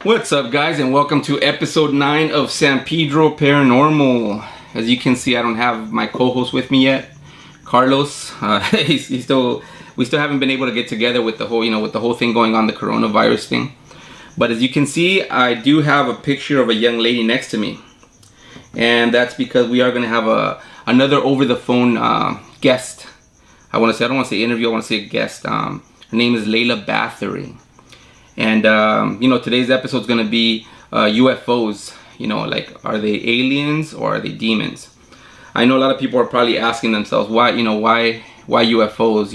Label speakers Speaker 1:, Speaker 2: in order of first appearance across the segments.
Speaker 1: What's up, guys, and welcome to episode 9 of San Pedro Paranormal. As you can see, I don't have my co-host with me yet, Carlos. We still haven't been able to get together with the whole thing going on, the coronavirus thing. But as you can see, I do have a picture of a young lady next to me, and that's because we are going to have another over the phone guest. I don't want to say interview. I want to say guest. Her name is Layla Bathory. And, today's episode is going to be UFOs. Are they aliens or are they demons? I know a lot of people are probably asking themselves, why UFOs?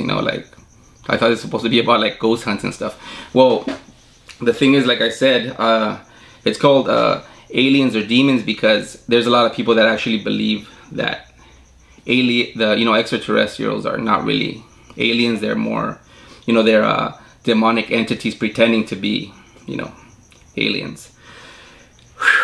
Speaker 1: I thought it's supposed to be about, ghost hunts and stuff. Well, the thing is, like I said, it's called aliens or demons because there's a lot of people that actually believe that extraterrestrials are not really aliens. They're more, they're demonic entities pretending to be, aliens.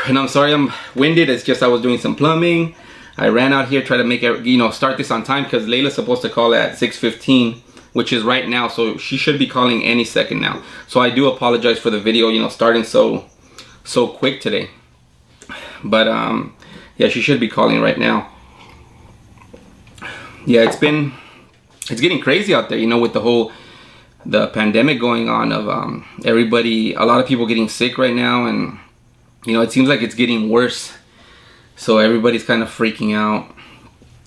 Speaker 1: And I'm sorry I'm winded. It's just I was doing some plumbing. I ran out here, try to make it, start this on time because Layla's supposed to call at 6:15, which is right now. So she should be calling any second now. So I do apologize for the video, starting so quick today. But yeah, she should be calling right now. Yeah, it's getting crazy out there, with the pandemic going on of a lot of people getting sick right now, and it seems like it's getting worse, so everybody's kind of freaking out.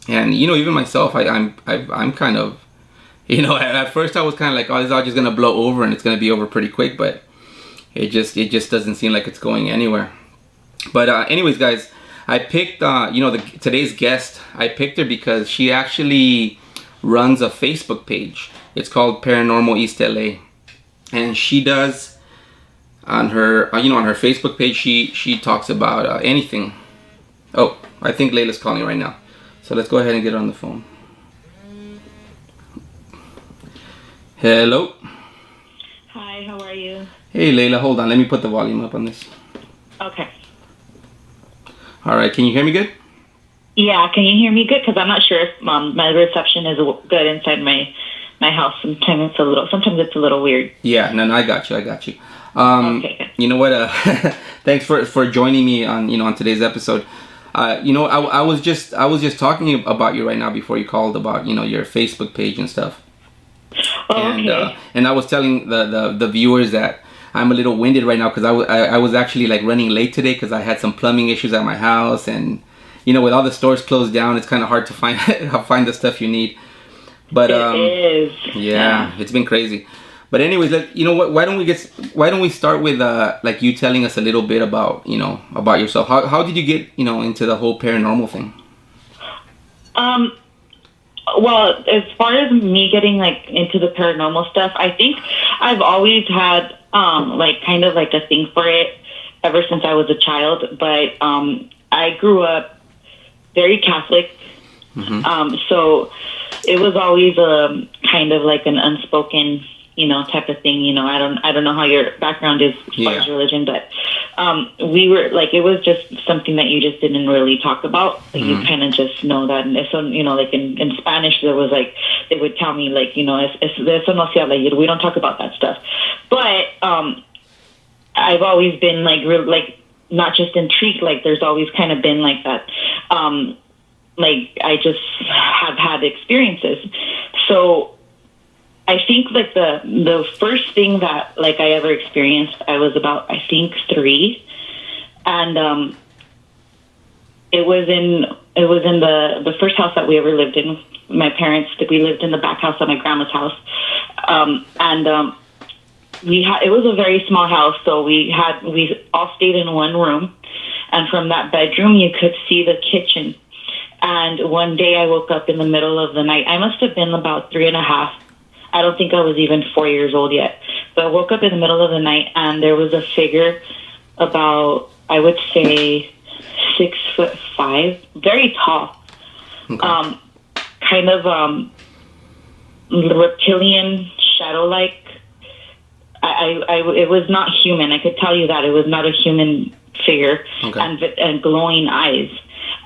Speaker 1: And even myself, I'm kind of, at first I was kind of like, oh, this is all just gonna blow over and it's gonna be over pretty quick, but it just doesn't seem like it's going anywhere. But anyways, guys, I picked today's guest. I picked her because she actually runs a Facebook page. It's called Paranormal East LA, and she does on her Facebook page. She talks about anything. Oh, I think Layla's calling right now, so let's go ahead and get her on the phone. Hello.
Speaker 2: Hi, how are you?
Speaker 1: Hey, Layla, hold on. Let me put the volume up on this.
Speaker 2: Okay.
Speaker 1: All right. Can you hear me good?
Speaker 2: Yeah, can you hear me good? Because I'm not sure if my reception is good inside my house. Sometimes it's a little weird.
Speaker 1: Yeah, no, I got you.
Speaker 2: Okay.
Speaker 1: You know what? Thanks for joining me on today's episode. I was just talking about you right now before you called about your Facebook page and stuff.
Speaker 2: Oh, okay.
Speaker 1: And I was telling the viewers that I'm a little winded right now because I was actually running late today because I had some plumbing issues at my house, and with all the stores closed down, it's kind of hard to find the stuff you need. But
Speaker 2: it is.
Speaker 1: Yeah, it's been crazy. But anyways, why don't we start with you telling us a little bit about about yourself. How did you get into the whole paranormal thing?
Speaker 2: Well, as far as me getting into the paranormal stuff, I think I've always had kind of a thing for it ever since I was a child. But I grew up very Catholic, so it was always kind of an unspoken type of thing. I don't know how your background is as far as religion, but we were it was just something that you just didn't really talk about. You kind of just know that. And so in Spanish there was they would tell me eso no se habla, we don't talk about that stuff. But I've always been not just intrigued. There's always kind of been that. I just have had experiences. So I think the first thing that I ever experienced, I was about, I think, 3, and it was in the first house that we ever lived in. My parents, we lived in the back house of my grandma's house, and it was a very small house, so we all stayed in one room, and from that bedroom you could see the kitchen. And one day I woke up in the middle of the night. I must have been about 3.5. I don't think I was even 4 years old yet. But I woke up in the middle of the night, and there was a figure about, I would say, 6'5", very tall. Okay. Kind of reptilian, shadow-like. It was not human. I could tell you that. It was not a human figure. Okay. And glowing eyes.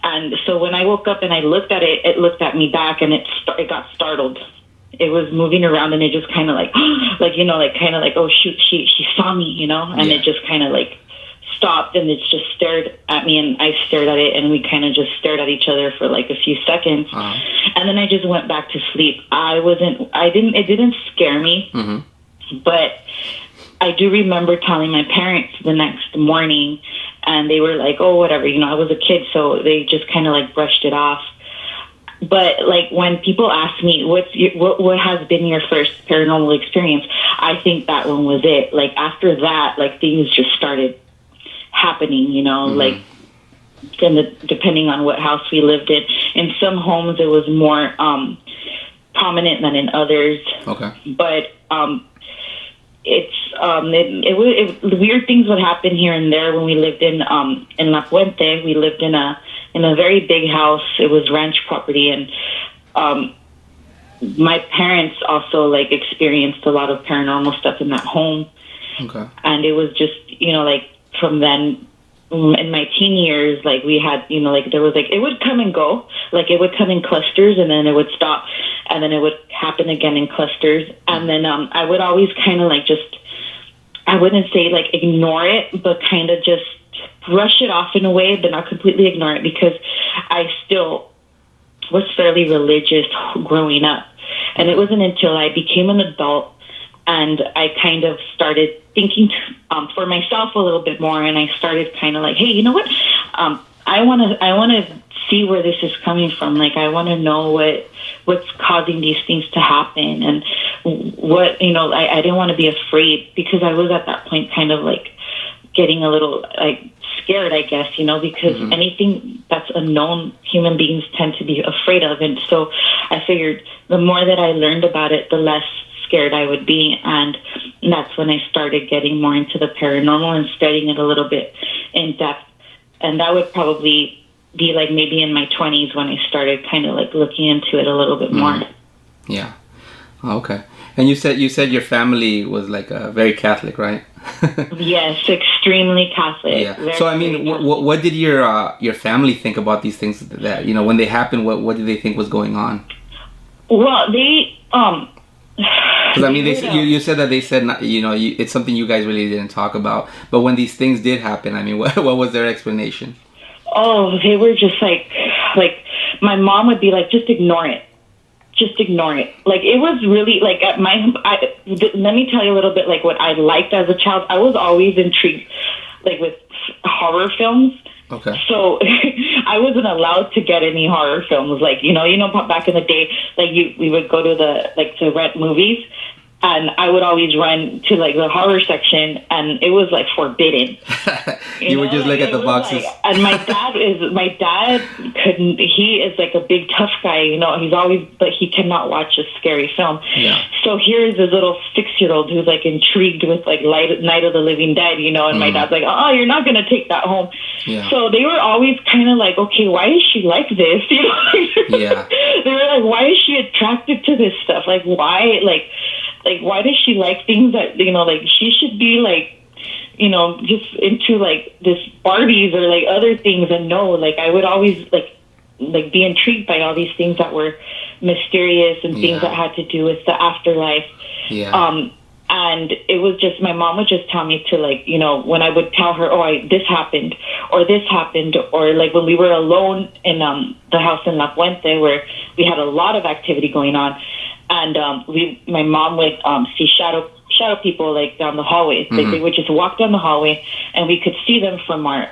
Speaker 2: And so when I woke up and I looked at it, it looked at me back, and it got startled. it was moving around, and it just kind of like, like, you know, like kind of like, oh shoot, she saw me, you know, and it just kind of like stopped, and it just stared at me, and I stared at it, and we kind of just stared at each other for like a few seconds, and then I just went back to sleep. It didn't scare me, but I do remember telling my parents the next morning, and they were like, oh, whatever, you know, I was a kid, so they just kind of like brushed it off. But like when people ask me what has been your first paranormal experience, I think that one was it. Like after that, like things just started happening, you know, like depending on what house we lived in. In some homes it was more prominent than in others. Okay. But weird things would happen here and there. When we lived in La Puente, we lived in a very big house. It was ranch property, and my parents also like experienced a lot of paranormal stuff in that home. Okay. And it was just, you know, like from then in my teen years, like we had, you know, like there was like, it would come and go, like it would come in clusters, and then it would stop, and then it would happen again in clusters. And then I would always kind of like just, I wouldn't say like ignore it, but kind of just brush it off in a way, but not completely ignore it, because I still was fairly religious growing up. And it wasn't until I became an adult and I kind of started thinking for myself a little bit more, and I started kind of like, hey, you know what? I want to see where this is coming from. Like, I want to know what's causing these things to happen, and what, you know, I didn't want to be afraid, because I was at that point kind of like getting a little like scared, I guess, you know, because anything that's unknown, human beings tend to be afraid of. And so I figured the more that I learned about it, the less scared I would be. And that's when I started getting more into the paranormal and studying it a little bit in depth. And that would probably be like maybe in my 20s when I started kind of like looking into it a little bit more.
Speaker 1: Yeah. Okay. And you said your family was like very Catholic, right?
Speaker 2: Yes, extremely Catholic.
Speaker 1: Yeah. So I mean, what did your family think about these things that, you know, when they happened? What did they think was going on?
Speaker 2: Well, they
Speaker 1: because I mean, you said that they said not, you know, it's something you guys really didn't talk about. But when these things did happen, I mean, what was their explanation?
Speaker 2: Oh, they were just like my mom would be like, just ignore it. Just ignore it. Like, it was really like let me tell you a little bit like what I liked as a child. I was always intrigued like with horror films. Okay. So I wasn't allowed to get any horror films. Like, you know, back in the day, like we would go to to rent movies, and I would always run to like the horror section, and it was like forbidden.
Speaker 1: You would just look at the boxes.
Speaker 2: Like, and my dad couldn't. He is like a big tough guy, you know. He's always, but he cannot watch a scary film. Yeah. So here's this little 6-year-old who's like intrigued with like Night of the Living Dead, you know. And my dad's like, oh, you're not gonna take that home. Yeah. So they were always kind of like, okay, why is she like this? You know. Yeah. They were like, why is she attracted to this stuff? Like, why, like why does she like things that, you know, like she should be like, you know, just into like this Barbies or like other things. And no, like I would always like be intrigued by all these things that were mysterious and things that had to do with the afterlife. Yeah. And it was just, my mom would just tell me to like, you know, when I would tell her, this happened, or like when we were alone in the house in La Puente where we had a lot of activity going on. And my mom would see shadow people like down the hallways. Mm-hmm. They would just walk down the hallway, and we could see them from our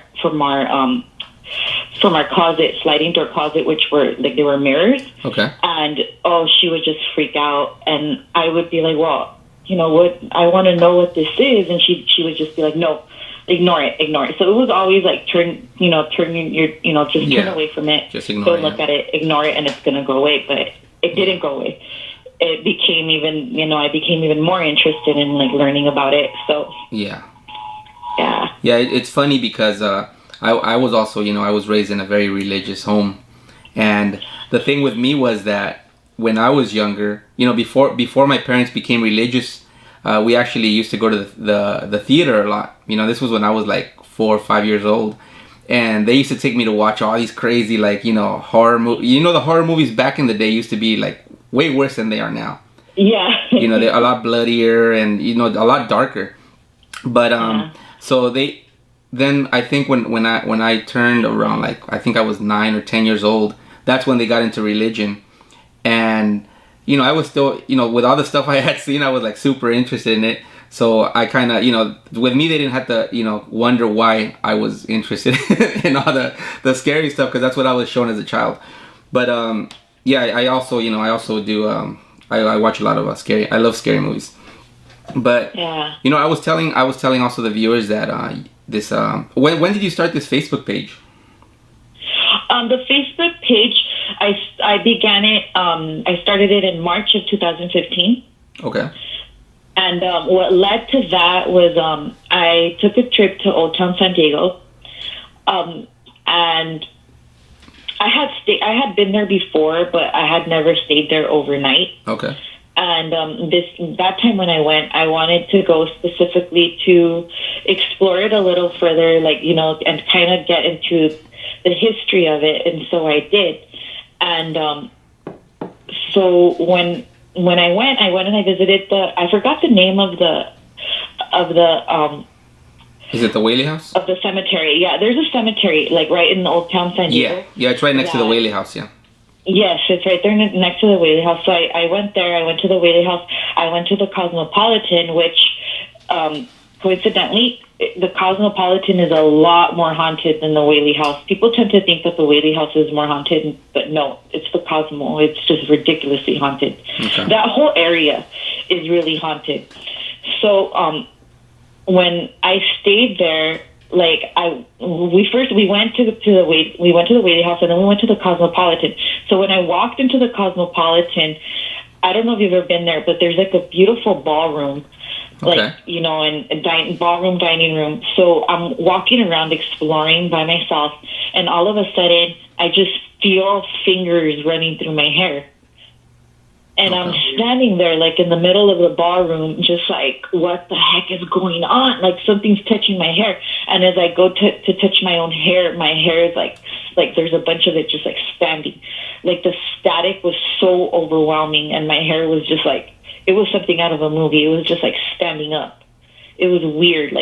Speaker 2: closet, sliding door closet, which were like, they were mirrors. Okay. And she would just freak out, and I would be like, well, you know what? I want to know what this is, and she would just be like, no, ignore it. So it was always like turn away from it. Just ignore it. Don't look at it, ignore it, and it's gonna go away. But it didn't go away. It became I became even more interested in like learning about it. So yeah. It's funny because I was also, you know, I was raised in a very religious home, and the thing with me was that when I was younger, you know, before my parents became religious, we actually used to go to the theater a lot. You know, this was when I was like 4 or 5 years old. And they used to take me to watch all these crazy, like, you know, horror movies. You know, the horror movies back in the day used to be like way worse than they are now. Yeah.
Speaker 1: They're a lot bloodier and a lot darker. But so then I think when I turned around, like I think I was 9 or 10 years old, that's when they got into religion. And I was still, with all the stuff I had seen, I was like super interested in it. So I kind of, with me, they didn't have to, wonder why I was interested in all the scary stuff, because that's what I was shown as a child. But yeah, I also do. I watch a lot of I love scary movies. But
Speaker 2: yeah.
Speaker 1: I was telling also the viewers that this when did you start this Facebook page?
Speaker 2: The Facebook page, I began it. I started it in March of 2015.
Speaker 1: Okay.
Speaker 2: And what led to that was I took a trip to Old Town San Diego, and I had been there before, but I had never stayed there overnight.
Speaker 1: Okay.
Speaker 2: And that time when I went, I wanted to go specifically to explore it a little further, and kind of get into the history of it. And so I did. And so when I went and I visited I forgot the name of the
Speaker 1: is it the Whaley House?
Speaker 2: Of the cemetery. Yeah, there's a cemetery right in the Old Town San Diego.
Speaker 1: Yeah, it's right next to the Whaley House. Yeah.
Speaker 2: Yes, it's right there next to the Whaley House. So I went there. I went to the Whaley House. I went to the Cosmopolitan, which coincidentally, the Cosmopolitan is a lot more haunted than the Whaley House. People tend to think that the Whaley House is more haunted, but no, it's the Cosmo. It's just ridiculously haunted. Okay. That whole area is really haunted. So when I stayed there, we went to the Whaley House, and then we went to the Cosmopolitan. So when I walked into the Cosmopolitan, I don't know if you've ever been there, but there's a beautiful ballroom.
Speaker 1: Okay.
Speaker 2: And ballroom, dining room. So I'm walking around exploring by myself, and all of a sudden, I just feel fingers running through my hair. And I'm standing there, in the middle of the ballroom, just what the heck is going on? Something's touching my hair. And as I go to touch my own hair, my hair is like there's a bunch of it just standing. The static was so overwhelming, and my hair was just it was something out of a movie. It was just standing up. It was weird,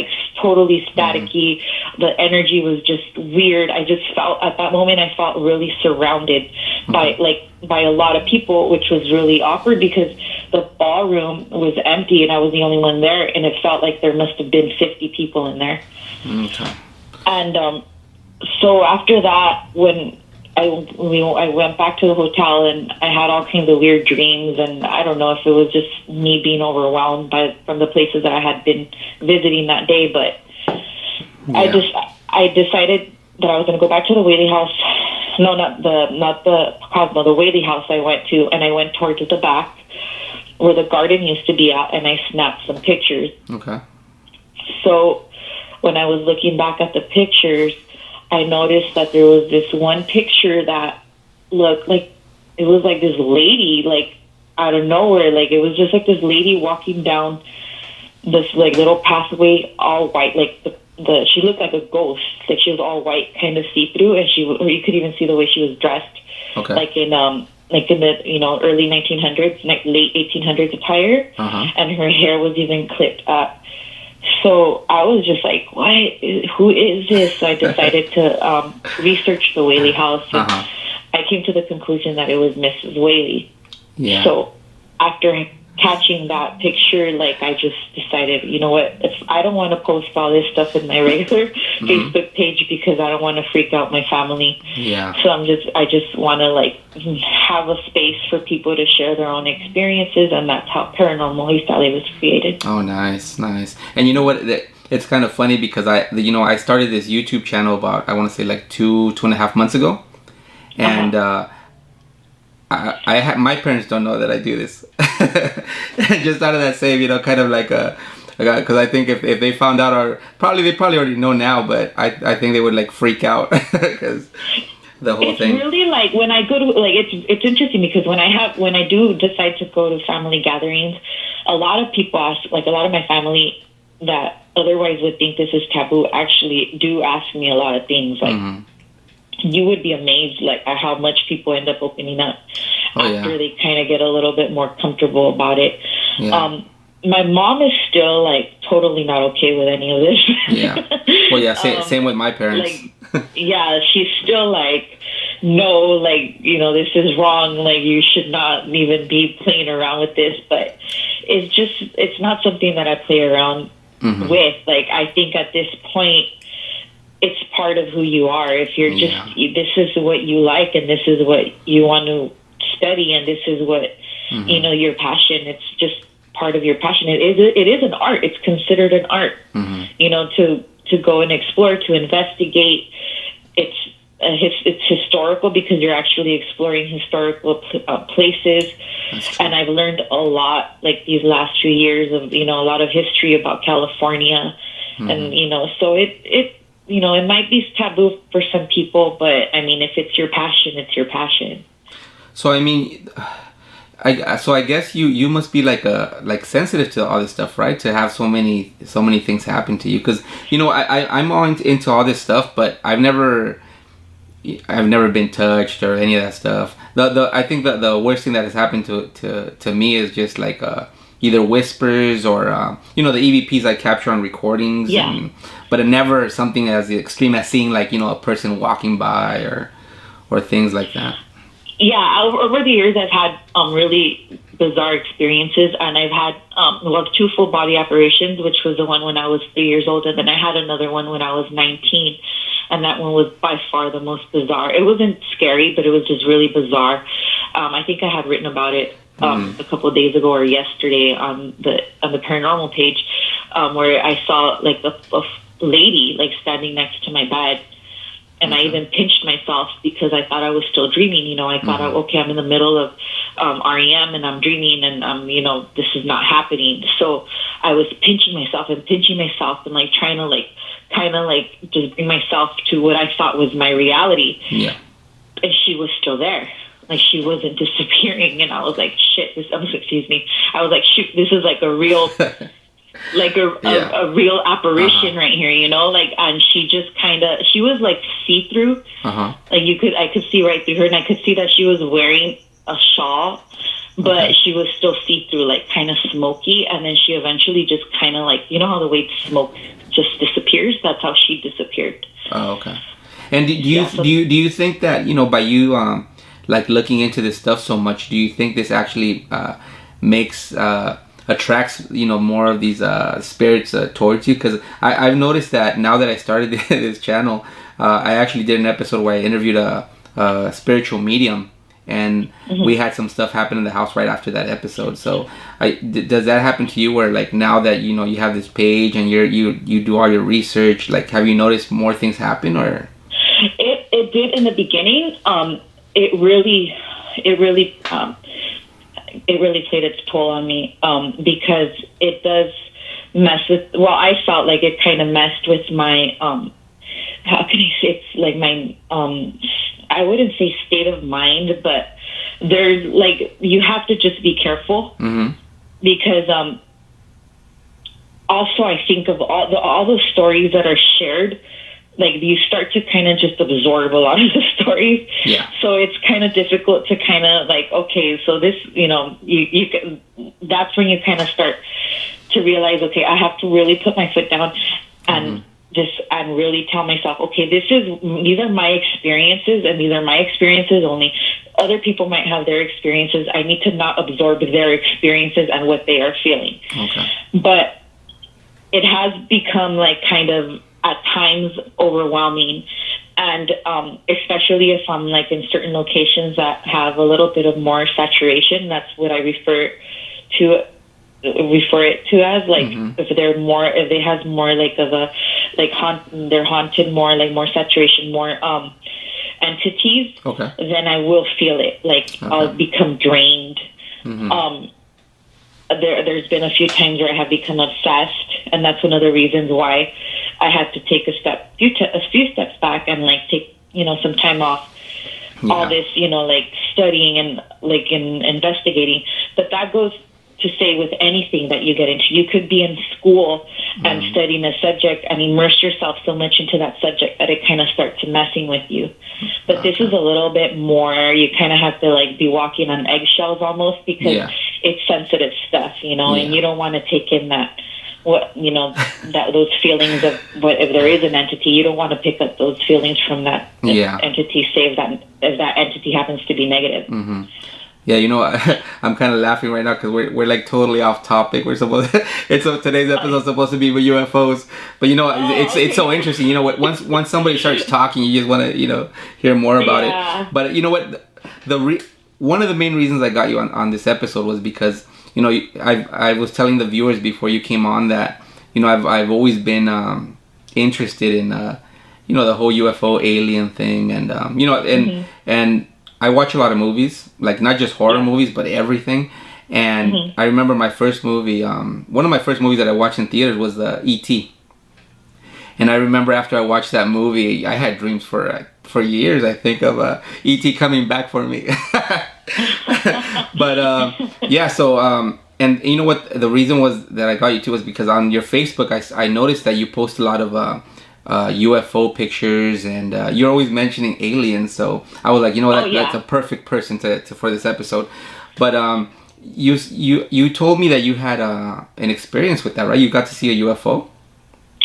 Speaker 2: totally staticky. Mm-hmm. The energy was just weird. I just felt, at that moment, I felt really surrounded by a lot of people, which was really awkward because the ballroom was empty and I was the only one there, and it felt like there must have been 50 people in there.
Speaker 1: Okay.
Speaker 2: And so after that, when I went back to the hotel, and I had all kinds of weird dreams, and I don't know if it was just me being overwhelmed from the places that I had been visiting that day, but yeah. I decided that I was going to go back to the Whaley House. No, not the Cosmo, the Whaley House I went to, and I went towards the back where the garden used to be at, and I snapped some pictures.
Speaker 1: Okay.
Speaker 2: So when I was looking back at the pictures, I noticed that there was this one picture that looked like it was this lady, out of nowhere. It was just this lady walking down this little pathway, all white. She looked like a ghost. She was all white, kind of see through, and you could even see the way she was dressed.
Speaker 1: Okay.
Speaker 2: In the early 1900s, late 1800s attire, and her hair was even clipped up. So I was just what? Who is this? So I decided to research the Whaley House, and I came to the conclusion that it was Mrs. Whaley.
Speaker 1: Yeah.
Speaker 2: So after catching that picture, I just decided, you know what? I don't want to post all this stuff in my regular Facebook page because I don't want to freak out my family.
Speaker 1: Yeah.
Speaker 2: So I just want to have a space for people to share their own experiences, and that's how Paranormal History was created.
Speaker 1: Oh, nice. And you know what? It's kind of funny because I started this YouTube channel about, I want to say 2.5 months ago, and I my parents don't know that I do this. Just out of that same, kind of because I think if they found out, or they probably already know now, but I think they would freak out because the whole thing.
Speaker 2: It's really when I go to it's interesting because when I do decide to go to family gatherings, a lot of people ask, a lot of my family that otherwise would think this is taboo actually do ask me a lot of things. You would be amazed at how much people end up opening up. after they kind of get a little bit more comfortable about it.
Speaker 1: Yeah.
Speaker 2: My mom is still like totally not okay with any of this.
Speaker 1: Yeah. Well, yeah, same with my parents.
Speaker 2: Like, yeah, she's still like, no, like, you know, this is wrong. Like, you should not even be playing around with this. But it's not something that I play around with. Like, I think at this point, it's part of who you are. If you're this is what you like and this is what you want to study and this is what, you know, your passion, it's just part of your passion. It is an art. It's considered an art, you know, to go and explore, to investigate. It's historical because you're actually exploring historical places. And I've learned a lot, like these last few years of, you know, a lot of history about California. And, you know, so it you know, it might be taboo for some people, but I mean, if it's your passion, it's your passion.
Speaker 1: So, I mean, I guess you must be like sensitive to all this stuff, right? To have so many things happen to you, because you know I'm all into all this stuff, but I've never been touched or any of that stuff. I think the worst thing that has happened to me is just like either whispers or you know, the EVPs I capture on recordings.
Speaker 2: Yeah.
Speaker 1: But it never something as extreme as seeing like, you know, a person walking by or things like that.
Speaker 2: Yeah, over the years I've had really bizarre experiences, and I've had 2 full body apparitions, which was the one when I was 3 years old, and then I had another one when I was 19, and that one was by far the most bizarre. It wasn't scary, but it was just really bizarre. I think I had written about it a couple of days ago or yesterday on the paranormal page, where I saw like a lady like standing next to my bed. And I even pinched myself because I thought I was still dreaming. You know, I thought, okay, I'm in the middle of REM and I'm dreaming and, you know, this is not happening. So I was pinching myself and like trying to kind of just bring myself to what I thought was my reality.
Speaker 1: Yeah.
Speaker 2: And she was still there. Like, she wasn't disappearing. And I was like, shit, excuse me. I was like, shoot, this is like a real... like a real apparition right here, you know, like, and she just she was like see-through, like I could see right through her, and I could see that she was wearing a shawl, but she was still see-through, like kind of smoky, and then she eventually just kind of like, you know how the way smoke just disappears, that's how she disappeared.
Speaker 1: Oh, okay. And do you think that, you know, by you like looking into this stuff so much, do you think this actually attracts, you know, more of these spirits towards you? Because I've noticed that now that I started this channel, I actually did an episode where I interviewed a spiritual medium, and we had some stuff happen in the house right after that episode. So does that happen to you, where like now that, you know, you have this page and you do all your research, like have you noticed more things happen? Or
Speaker 2: it did in the beginning. It really played its toll on me, because it does mess with, well, I felt like it kind of messed with my, how can I say, it's like my, I wouldn't say state of mind, but there's like, you have to just be careful, because also I think of all the stories that are shared, like you start to kind of just absorb a lot of the stories. Yeah. So it's kind of difficult to kind of like, okay, so this, you know, you can, that's when you kind of start to realize, okay, I have to really put my foot down and and really tell myself, okay, these are my experiences, and these are my experiences only. Other people might have their experiences. I need to not absorb their experiences and what they are feeling. Okay. But it has become like kind of at times overwhelming, and especially if I'm like in certain locations that have a little bit of more saturation. That's what I refer it to as, like, if it has more like of a like they're haunted, more like more saturation, more entities, then I will feel it, like I'll become drained. There's been a few times where I have become obsessed, and that's one of the reasons why I had to take a few steps back and like take, you know, some time off all this, you know, like studying and like in investigating. But that goes to say with anything that you get into. You could be in school and studying a subject and immerse yourself so much into that subject that it kind of starts messing with you. But this is a little bit more, you kind of have to like be walking on eggshells almost, because it's sensitive stuff, you know, and you don't want to take in that, what, you know, that those feelings of what, if there is an entity, you don't want to pick up those feelings from that entity, save that if that entity happens to be negative.
Speaker 1: Mm-hmm. Yeah, you know, I'm kind of laughing right now because we're like totally off topic. We're supposed today's episode is supposed to be with UFOs, but you know, it's so interesting. You know what? Once somebody starts talking, you just want to, you know, hear more about it. But you know what? One of the main reasons I got you on this episode was because, you know, I was telling the viewers before you came on that, you know, I've always been interested in you know, the whole UFO alien thing, and you know, and I watch a lot of movies, like not just horror movies, but everything. And I remember my first movie, one of my first movies that I watched in theaters was the E.T. And I remember after I watched that movie, I had dreams for years, I think, of E.T. coming back for me. But yeah, so and you know what? The reason was that I got you too was because on your Facebook, I noticed that you post a lot of UFO pictures, and you're always mentioning aliens, so I was like, you know, that's a perfect person to for this episode. But you told me that you had an experience with that, right? You got to see a UFO?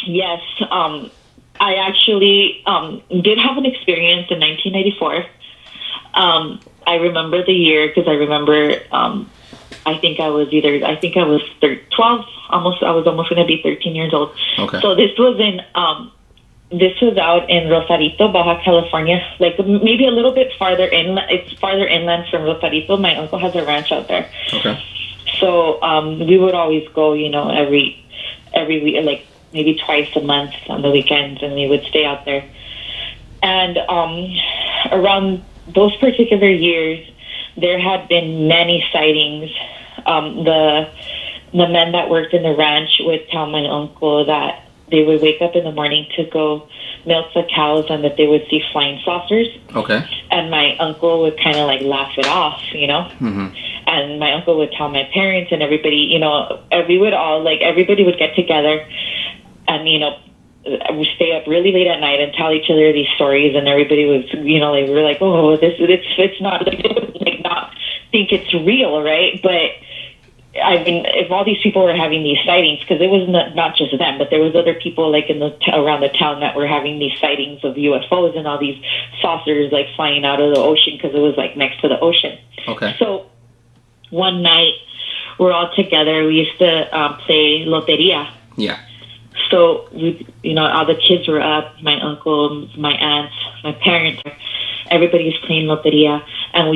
Speaker 2: Yes, I actually did have an experience in 1994. I remember the year because I remember I think I was 12, I was almost going to be 13 years old.
Speaker 1: Okay.
Speaker 2: So this was out in Rosarito, Baja California, like maybe a little bit farther in. It's farther inland from Rosarito. My uncle has a ranch out there.
Speaker 1: Okay.
Speaker 2: So we would always go, you know, every week, like maybe twice a month on the weekends, and we would stay out there. And around those particular years, there had been many sightings. The men that worked in the ranch would tell my uncle that they would wake up in the morning to go milk the cows and that they would see flying saucers.
Speaker 1: Okay.
Speaker 2: And my uncle would kind of like laugh it off, you know? Mm-hmm. And my uncle would tell my parents and everybody, you know, everybody would get together and, you know, we stay up really late at night and tell each other these stories, and everybody was, you know, like, we were like, oh, it's not, like, they would like not think it's real, right? But I mean, if all these people were having these sightings, because it was not just them, but there was other people like around the town that were having these sightings of UFOs and all these saucers like flying out of the ocean because it was like next to the ocean.
Speaker 1: Okay.
Speaker 2: So one night we're all together. We used to play loteria.
Speaker 1: Yeah.
Speaker 2: So we, you know, all the kids were up. My uncle, my aunts, my parents. Everybody was playing loteria, and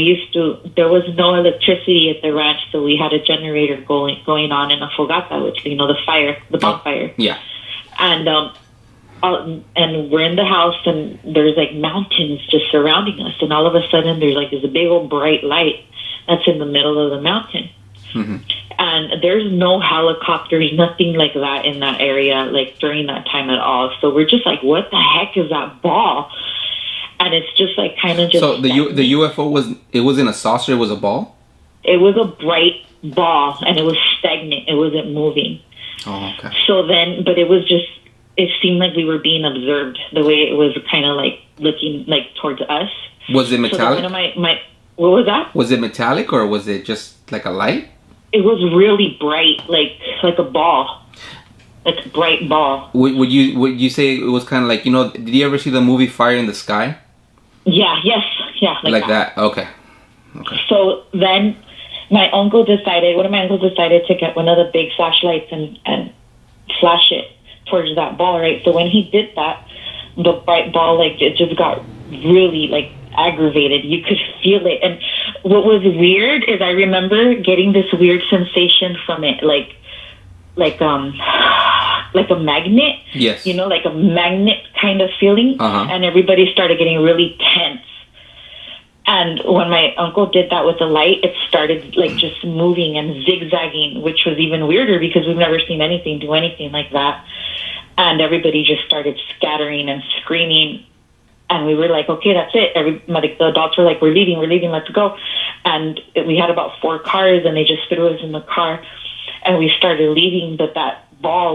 Speaker 2: there was no electricity at the ranch, so we had a generator going on in a fogata, which, you know, the bonfire.
Speaker 1: Yeah.
Speaker 2: And we're in the house, and there's like mountains just surrounding us, and all of a sudden there's like this big old bright light that's in the middle of the mountain. Mm-hmm. And there's no helicopters, nothing like that in that area, like during that time at all. So we're just like, what the heck is that ball? And it's just like kind of just...
Speaker 1: So the UFO wasn't a saucer, it was a ball?
Speaker 2: It was a bright ball, and it was stagnant. It wasn't moving.
Speaker 1: Oh, okay.
Speaker 2: So then, but it seemed like we were being observed, the way it was kind of like looking like towards us.
Speaker 1: Was it metallic?
Speaker 2: So one of what was that?
Speaker 1: Was it metallic, or was it just like a light?
Speaker 2: It was really bright, like a ball. Like a bright ball.
Speaker 1: Would you say it was kind of like, you know, did you ever see the movie Fire in the Sky?
Speaker 2: Yeah, yes, yeah.
Speaker 1: Like that. Okay.
Speaker 2: So then one of my uncles decided to get one of the big flashlights and flash it towards that ball, right? So when he did that, the bright ball, like, it just got really, like, aggravated. You could feel it. And what was weird is I remember getting this weird sensation from it, like a magnet.
Speaker 1: Yes.
Speaker 2: You know, like a magnet kind of feeling. Uh-huh. And everybody started getting really tense. And when my uncle did that with the light, it started like just moving and zigzagging, which was even weirder because we've never seen anything do anything like that. And everybody just started scattering and screaming. And we were like, okay, that's it. The adults were like, we're leaving, let's go. and we had about 4 cars, and they just threw us in the car, and we started leaving. But that ball,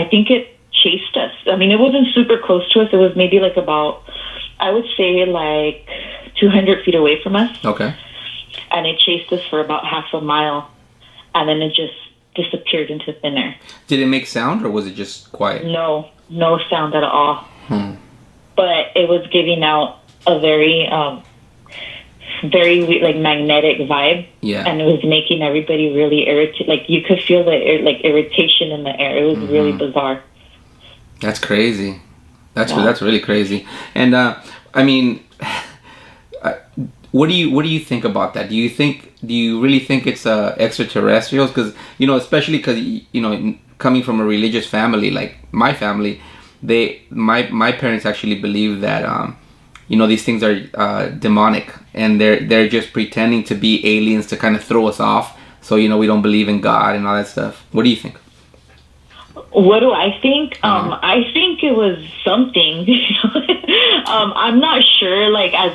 Speaker 2: I think it chased us. I mean, it wasn't super close to us. It was maybe like about, I would say, like 200 feet away from us.
Speaker 1: Okay.
Speaker 2: And it chased us for about half a mile, and then it just disappeared into thin air.
Speaker 1: Did it make sound, or was it just quiet?
Speaker 2: No sound at all. But it was giving out a very, very like magnetic vibe.
Speaker 1: Yeah.
Speaker 2: And it was making everybody really irritated. Like you could feel the irritation in the air. It was really bizarre.
Speaker 1: That's crazy. That's really crazy. And I mean, what do you think about that? Do you really think it's extraterrestrials? Because especially because coming from a religious family like my family, my parents actually believe that these things are demonic, and they're just pretending to be aliens to kind of throw us off. So we don't believe in God and all that stuff. What do you think?
Speaker 2: What do I think? I think it was something. I'm not sure. Like as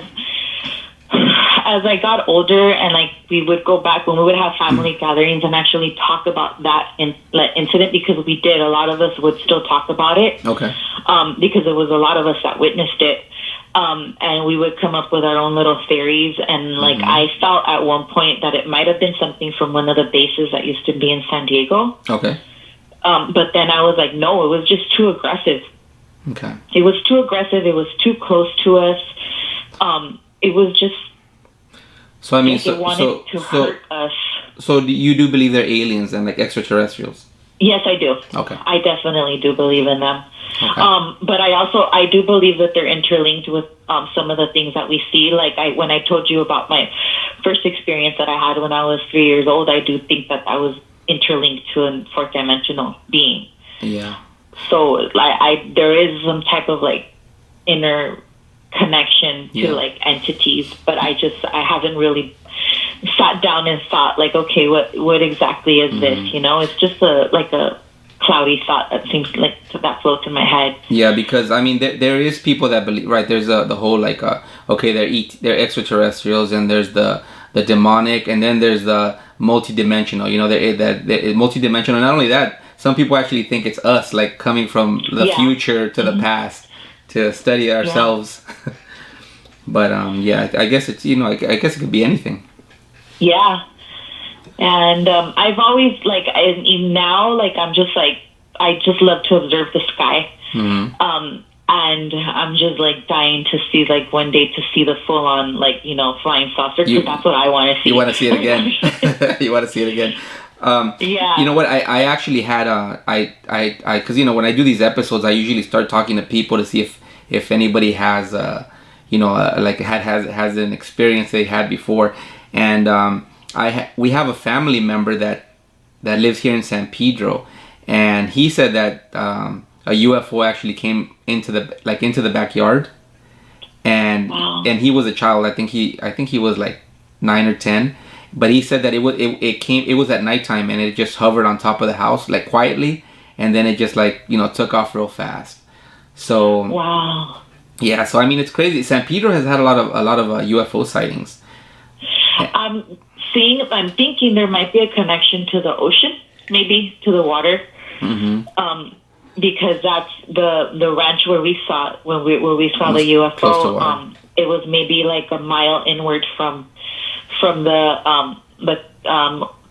Speaker 2: I got older, and like we would go back when we would have family gatherings and actually talk about that incident, because we did. A lot of us would still talk about it.
Speaker 1: Okay.
Speaker 2: Because there was a lot of us that witnessed it. And we would come up with our own little theories. And like I felt at one point that it might have been something from one of the bases that used to be in San Diego.
Speaker 1: Okay.
Speaker 2: But then I was like, no, it was just too aggressive.
Speaker 1: Okay.
Speaker 2: It was too aggressive. It was too close to us. It was just.
Speaker 1: So I mean,
Speaker 2: like it wanted to hurt us.
Speaker 1: So you do believe they're aliens and like extraterrestrials?
Speaker 2: Yes, I do.
Speaker 1: Okay.
Speaker 2: I definitely do believe in them.
Speaker 1: Okay.
Speaker 2: But I do believe that they're interlinked with some of the things that we see. Like when I told you about my first experience that I had when I was 3 years old, I do think that I was interlinked to a fourth dimensional being.
Speaker 1: Yeah.
Speaker 2: So there is some type of like inner connection to like entities, but I haven't really sat down and thought like, okay, what exactly is this? It's just a cloudy thought that seems like that floats in my head. Yeah,
Speaker 1: because I mean there is people that believe, right? There's the whole like okay, they're extraterrestrials, and there's the demonic, and then there's the multidimensional. They're multidimensional. Not only that, some people actually think it's us, like coming from the future to the past to study ourselves. But I guess it's I guess it could be anything.
Speaker 2: Yeah. And I've always even now I'm just like, I just love to observe the sky. And I'm just like dying to see one day to see the full on flying saucer, because that's what I want to see.
Speaker 1: You want to see it again? You want to see it again?
Speaker 2: Yeah.
Speaker 1: You know what? I actually had because when I do these episodes, I usually start talking to people to see if anybody has has an experience they had before, and we have a family member that lives here in San Pedro, and he said that a UFO actually came into the backyard, and and he was a child. I think he was like 9 or 10, but he said that it was at nighttime, and it just hovered on top of the house like quietly, and then it just took off real fast. So
Speaker 2: wow.
Speaker 1: Yeah, so I mean it's crazy. San Pedro has had a lot of UFO sightings.
Speaker 2: I'm thinking there might be a connection to the ocean, maybe to the water, because that's the ranch where we saw we saw the UFO. It was maybe like a mile inward from the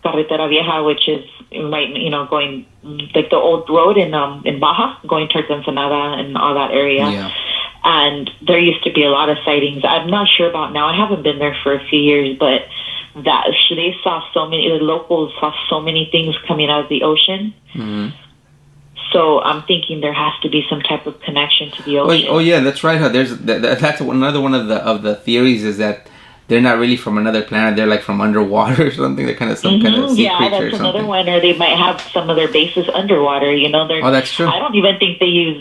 Speaker 2: Carretera Vieja, which is going like the old road in Baja, going towards Ensenada and all that area.
Speaker 1: Yeah.
Speaker 2: And there used to be a lot of sightings. I'm not sure about now. I haven't been there for a few years, but they saw the locals saw so many things coming out of the ocean. So I'm thinking there has to be some type of connection to the ocean.
Speaker 1: Oh yeah, that's right. That's another one of the theories, is that they're not really from another planet. They're like from underwater or something. They're kind of some kind of sea creature or something. Yeah, that's another
Speaker 2: one. Or they might have some of their bases underwater.
Speaker 1: Oh, that's true.
Speaker 2: I don't even think they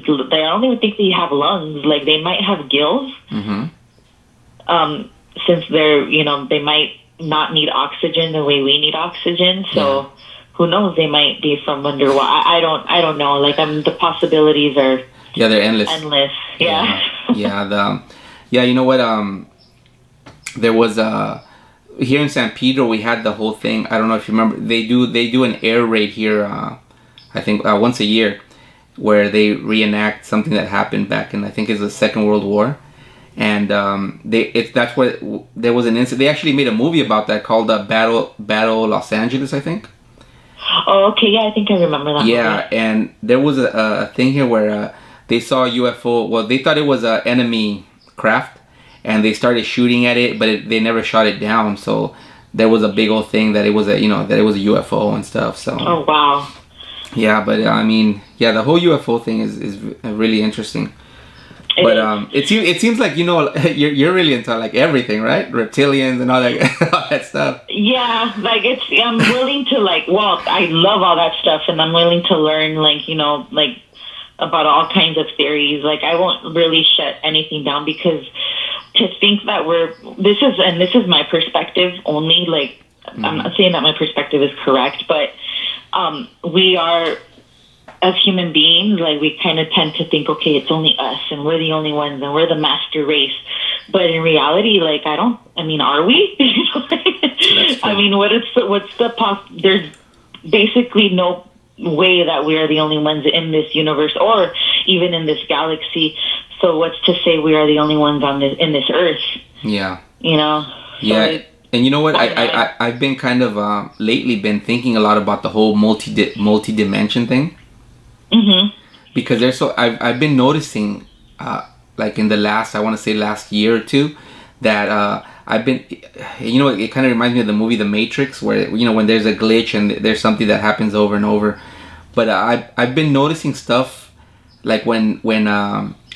Speaker 2: have lungs. Like they might have gills. Since they're they might not need oxygen the way we need oxygen. So who knows? They might be from underwater. I don't know. The possibilities are.
Speaker 1: Yeah, they're endless.
Speaker 2: Yeah.
Speaker 1: You know what? There was here in San Pedro, we had the whole thing. I don't know if you remember. They do an air raid here. I think once a year, where they reenact something that happened back in, I think it's the Second World War, and that's what there was an incident. They actually made a movie about that called Battle Los Angeles, I think.
Speaker 2: Oh, okay. Yeah, I think I remember that.
Speaker 1: Yeah,
Speaker 2: movie.
Speaker 1: and there was a thing here where they saw a UFO. Well, they thought it was an enemy craft, and they started shooting at it, but they never shot it down. So there was a big old thing that it was a UFO and stuff. So.
Speaker 2: Oh wow.
Speaker 1: Yeah, but I mean, yeah, the whole UFO thing is really interesting. But it seems like you're really into like everything, right? Reptilians and all that stuff.
Speaker 2: Yeah, like I'm willing to I love all that stuff, and I'm willing to learn about all kinds of theories. Like I won't really shut anything down, because to think that this is my perspective only. Like I'm not saying that my perspective is correct, but we are, as human beings, like we kind of tend to think, okay, it's only us and we're the only ones and we're the master race. But in reality, are we? I mean, there's basically no way that we are the only ones in this universe or even in this galaxy. So what's to say we are the only ones in this earth?
Speaker 1: Yeah.
Speaker 2: So
Speaker 1: and you know what? I've been kind of lately been thinking a lot about the whole multi-dimension thing.
Speaker 2: Mm-hmm.
Speaker 1: Because I've been noticing, like in the last year or two, that I've been, it kind of reminds me of the movie The Matrix, where when there's a glitch and there's something that happens over and over. But I've been noticing stuff like when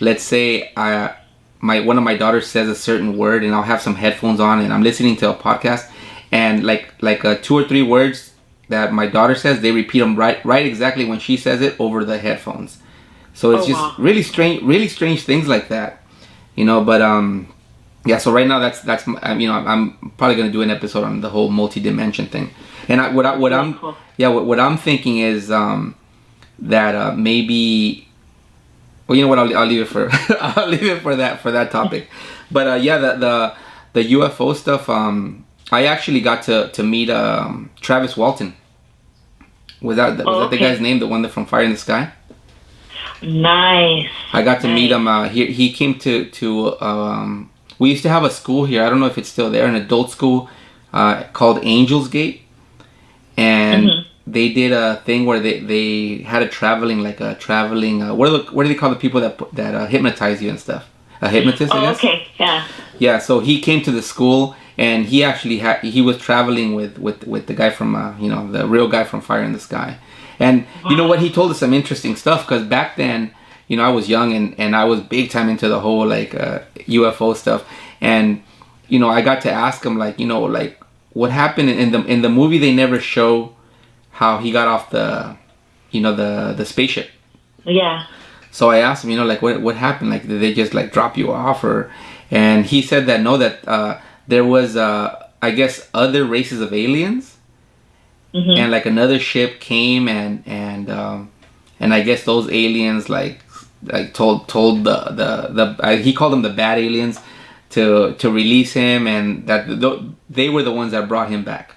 Speaker 1: let's say one of my daughters says a certain word, and I'll have some headphones on and I'm listening to a podcast, and like 2 or 3 words that my daughter says, they repeat them right exactly when she says it over the headphones. So it's just really strange things like that, But yeah. So right now that's I'm probably gonna do an episode on the whole multi-dimension thing, and what I'm thinking is that maybe. Well, you know what? I'll leave it for I'll leave it for that topic. But yeah, the UFO stuff. I actually got to meet Travis Walton. Was that the guy's name? The one from Fire in the Sky.
Speaker 2: Nice.
Speaker 1: I got to meet him. He came to. We used to have a school here. I don't know if it's still there. An adult school called Angels Gate, and. Mm-hmm. They did a thing where they had a traveling what do they call the people that hypnotize you and stuff? A hypnotist, I guess.
Speaker 2: Okay, yeah.
Speaker 1: Yeah, so he came to the school, and he actually he was traveling with the guy from the real guy from Fire in the Sky, and you know what, he told us some interesting stuff, because back then I was young and I was big time into the whole UFO stuff, and I got to ask him what happened in the movie. They never show how he got off the spaceship.
Speaker 2: Yeah.
Speaker 1: So I asked him, what happened? Like, did they just drop you off, and he said that no, that there was I guess other races of aliens, mm-hmm. and another ship came and I guess those aliens told the he called them the bad aliens to release him, and that they were the ones that brought him back.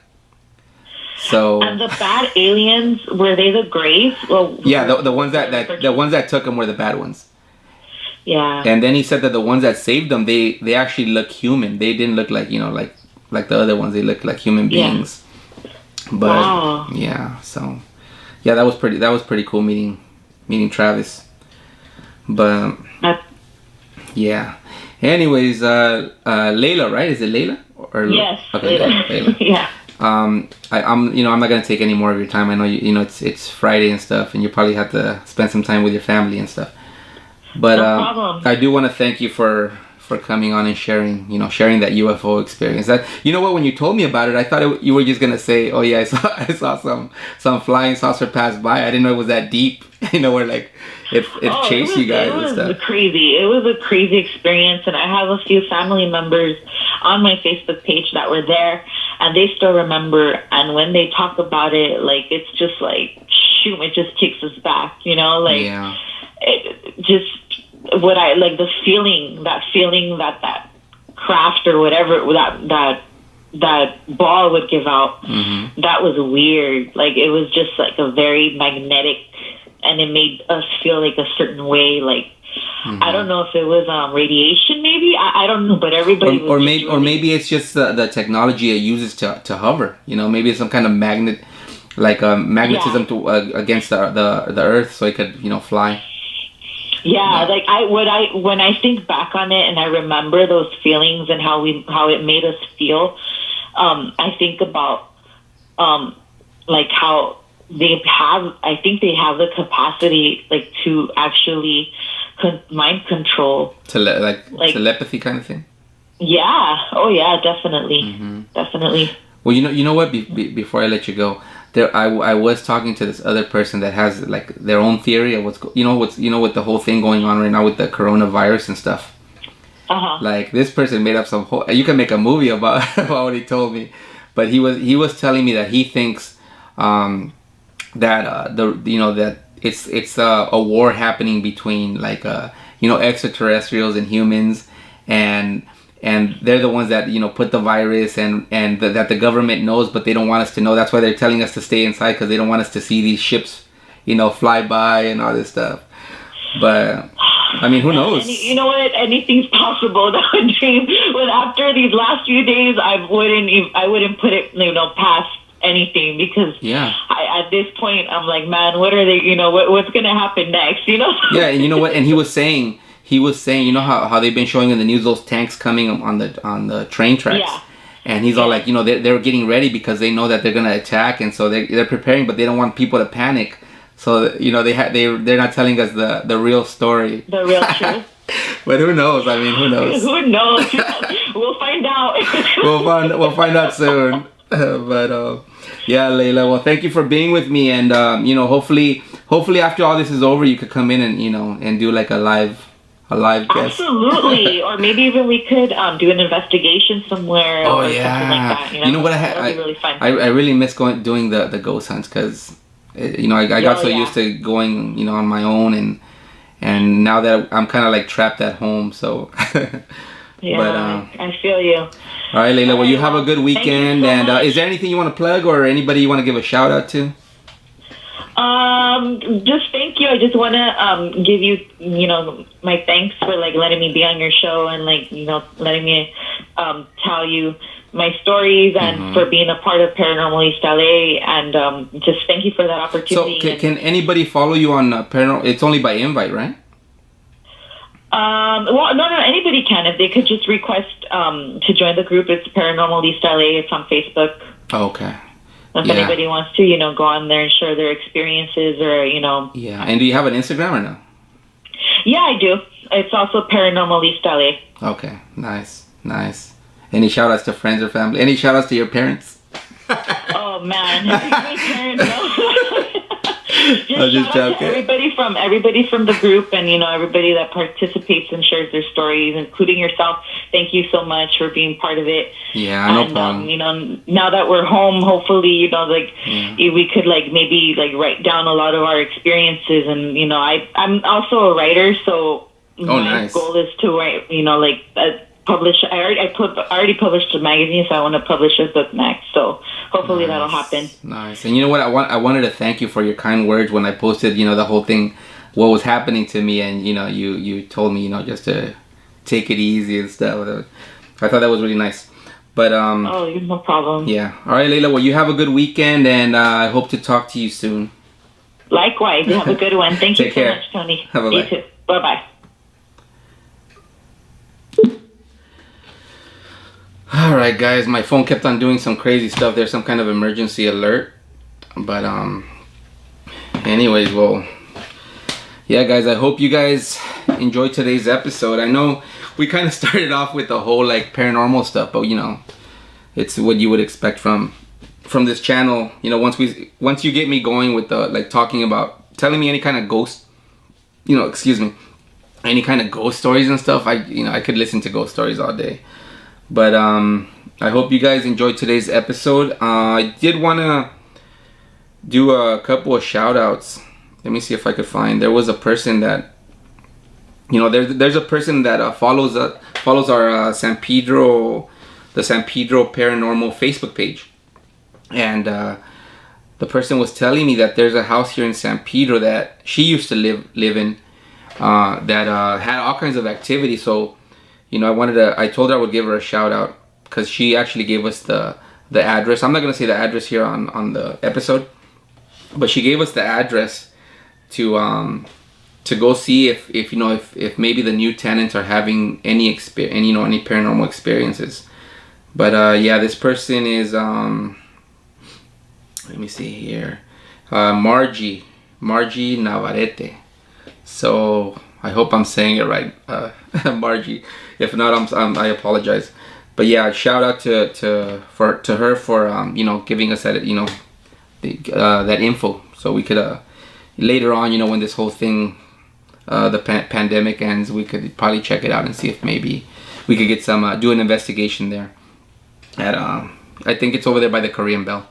Speaker 1: So, and
Speaker 2: the bad aliens, were they the Greys? Well,
Speaker 1: yeah, the ones that took them were the bad ones.
Speaker 2: Yeah.
Speaker 1: And then he said that the ones that saved them, they actually look human. They didn't look like the other ones. They looked like human beings. Yeah. But yeah, so yeah, that was pretty cool meeting Travis. But yeah. Anyways, Layla, right? Is it Layla?
Speaker 2: Yes.
Speaker 1: Okay, Layla.
Speaker 2: Yeah.
Speaker 1: I'm not gonna take any more of your time. I know it's Friday and stuff, and you probably have to spend some time with your family and stuff. But
Speaker 2: no problem.
Speaker 1: I do want to thank you for coming on and sharing that UFO experience. That what, when you told me about it, I thought you were just gonna say, oh yeah, I saw some flying saucer pass by. I didn't know it was that deep. Where it chased you guys and stuff.
Speaker 2: It was a crazy experience, and I have a few family members on my Facebook page that were there, and they still remember. And when they talk about it, it's just shoot, it just takes us back,
Speaker 1: Yeah.
Speaker 2: It just what I the feeling that craft or whatever that that ball would give out.
Speaker 1: Mm-hmm.
Speaker 2: That was weird. Like, it was just like a very magnetic, and it made us feel like a certain way. Like,
Speaker 1: Mm-hmm.
Speaker 2: I don't know if it was radiation, maybe. I don't know, but everybody was
Speaker 1: maybe it's just the technology it uses to hover. You know, maybe it's some kind of magnet, like magnetism to against the earth, so it could, you know, fly.
Speaker 2: Yeah, like when I think back on it and I remember those feelings and how it made us feel, I think about like how I think they have the capacity, like, to actually mind control,
Speaker 1: like telepathy kind of thing.
Speaker 2: Yeah. Oh yeah, definitely.
Speaker 1: Mm-hmm.
Speaker 2: Definitely.
Speaker 1: Well, you know what? Before I let you go, I was talking to this other person that has like their own theory of with the whole thing going on right now with the coronavirus and stuff. Like, this person made up some whole. You can make a movie about what he told me, but he was telling me that he thinks that that it's a war happening between, like, extraterrestrials and humans, and they're the ones that put the virus, and that the government knows, but they don't want us to know. That's why they're telling us to stay inside, because they don't want us to see these ships fly by and all this stuff. But I mean, who knows?
Speaker 2: You know what? Anything's possible nowadays. But after these last few days, I wouldn't put it past anything, because at this point I'm like, man, what are they? What's gonna happen next?
Speaker 1: Yeah, and you know what? And he was saying, how they've been showing in the news those tanks coming on the train tracks. Yeah. And he's all like, they're getting ready because they know that they're gonna attack, and so they're preparing, but they don't want people to panic. So they're not telling us the real story.
Speaker 2: The real truth.
Speaker 1: But who knows? I mean, who knows?
Speaker 2: Who knows? We'll find out.
Speaker 1: We'll find out soon. But yeah, Layla. Well, thank you for being with me, and hopefully after all this is over, you could come in and and do like a live guest.
Speaker 2: Absolutely. Or maybe even we could do an investigation somewhere.
Speaker 1: Oh,
Speaker 2: or
Speaker 1: yeah.
Speaker 2: something like that.
Speaker 1: You know what?
Speaker 2: That'd be really fun.
Speaker 1: I really miss doing the ghost hunts, because I got so used to going on my own, and now that I'm kind of like trapped at home, so.
Speaker 2: Yeah,
Speaker 1: but,
Speaker 2: I feel you.
Speaker 1: All right, Layla. Well, you have a good weekend.
Speaker 2: So
Speaker 1: and is there anything you want to plug, or anybody you want to give a shout out to?
Speaker 2: Just thank you. I just want to give you, my thanks for like letting me be on your show, and like letting me tell you my stories, and for being a part of Paranormal East LA, and just thank you for that opportunity.
Speaker 1: So can anybody follow you on Paranormal? It's only by invite, right?
Speaker 2: Well, no, anybody can. If they could just request to join the group, it's Paranormal East LA. It's on Facebook.
Speaker 1: Okay.
Speaker 2: If anybody wants to, go on there and share their experiences, or
Speaker 1: Yeah, and do you have an Instagram or no?
Speaker 2: Yeah, I do. It's also Paranormal East LA.
Speaker 1: Okay, nice. Any shout outs to friends or family? Any shout outs to your parents?
Speaker 2: Oh man, my parents.
Speaker 1: Just
Speaker 2: shout out to everybody from the group, and everybody that participates and shares their stories, including yourself. Thank you so much for being part of it.
Speaker 1: Yeah, no problem.
Speaker 2: Now that we're home, hopefully, we could maybe write down a lot of our experiences, and I'm also a writer, so my goal is to write, publish. I already published a magazine, so I want to publish a book next. So hopefully that'll happen.
Speaker 1: Nice. And you know what? I wanted to thank you for your kind words when I posted, the whole thing, what was happening to me, and you told me, just to take it easy and stuff. I thought that was really nice. But
Speaker 2: oh, no problem.
Speaker 1: Yeah. All right, Layla. Well, you have a good weekend, and I hope to talk to you soon.
Speaker 2: Likewise. You have a good one. Thank you so
Speaker 1: care.
Speaker 2: much, Tony.
Speaker 1: Bye-bye.
Speaker 2: You too. Bye-bye.
Speaker 1: All right, guys. My phone kept on doing some crazy stuff. There's some kind of emergency alert. But anyways, well, yeah, guys. I hope you guys enjoyed today's episode. I know we kind of started off with the whole paranormal stuff, but it's what you would expect from this channel. Once you get me going with the talking about, telling me any kind of ghost, any kind of ghost stories and stuff. I could listen to ghost stories all day. But I hope you guys enjoyed today's episode. I did want to do a couple of shout outs. Let me see if I could find. There was a person that, there's a person that follows our San Pedro the San Pedro Paranormal Facebook page, and the person was telling me that there's a house here in San Pedro that she used to live in, that had all kinds of activity. So, I told her I would give her a shout out because she actually gave us the address. I'm not gonna say the address here on the episode, but she gave us the address to go see if maybe the new tenants are having any paranormal experiences. But yeah, this person is let me see here, Margie Navarrete. So I hope I'm saying it right, Margie. If not, I apologize. But yeah, shout out to her for giving us that that info, so we could later on, when this whole thing, the pandemic ends, we could probably check it out and see if maybe we could get some do an investigation there. At I think it's over there by the Korean Bell.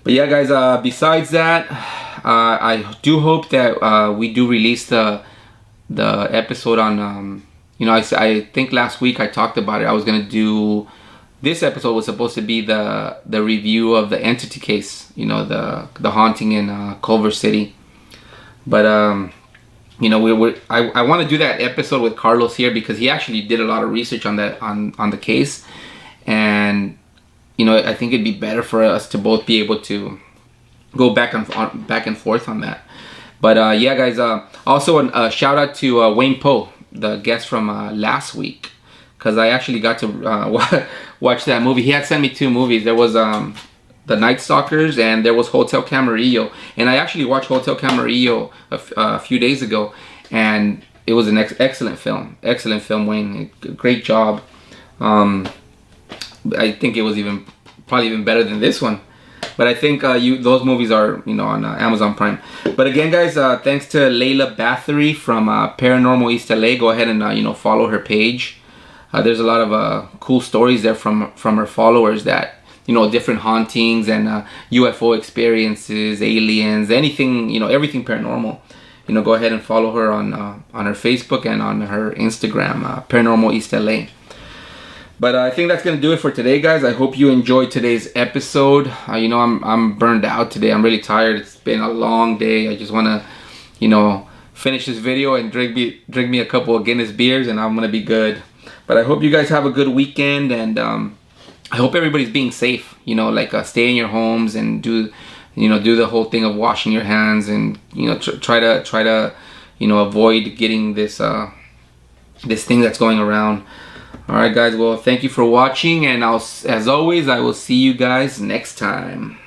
Speaker 1: But yeah, guys. Besides that, I do hope that we do release the episode on. I think last week I talked about it. I was gonna do. This episode was supposed to be the review of the entity case. The haunting in Culver City. But I want to do that episode with Carlos here because he actually did a lot of research on that on the case, and I think it'd be better for us to both be able to go back and forth on that. But yeah, guys. Also, a shout out to Wayne Poe, the guest from last week, because I actually got to watch that movie. He had sent me 2 movies. There was The Night Stalkers, and there was Hotel Camarillo. And I actually watched Hotel Camarillo a few days ago, and it was an excellent film. Excellent film, Wayne. Great job. I think it was probably even better than this one. But I think those movies are on Amazon Prime. But again, guys, thanks to Layla Bathory from Paranormal East LA. Go ahead and follow her page. There's a lot of cool stories there from her followers that different hauntings and UFO experiences, aliens, anything, everything paranormal. Go ahead and follow her on her Facebook and on her Instagram, Paranormal East LA. But I think that's gonna do it for today, guys. I hope you enjoyed today's episode. I'm burned out today. I'm really tired. It's been a long day. I just wanna, finish this video and drink me a couple of Guinness beers, and I'm gonna be good. But I hope you guys have a good weekend, and I hope everybody's being safe. Stay in your homes and do the whole thing of washing your hands, and try to avoid getting this thing that's going around. All right, guys. Well, thank you for watching, and as always, I will see you guys next time.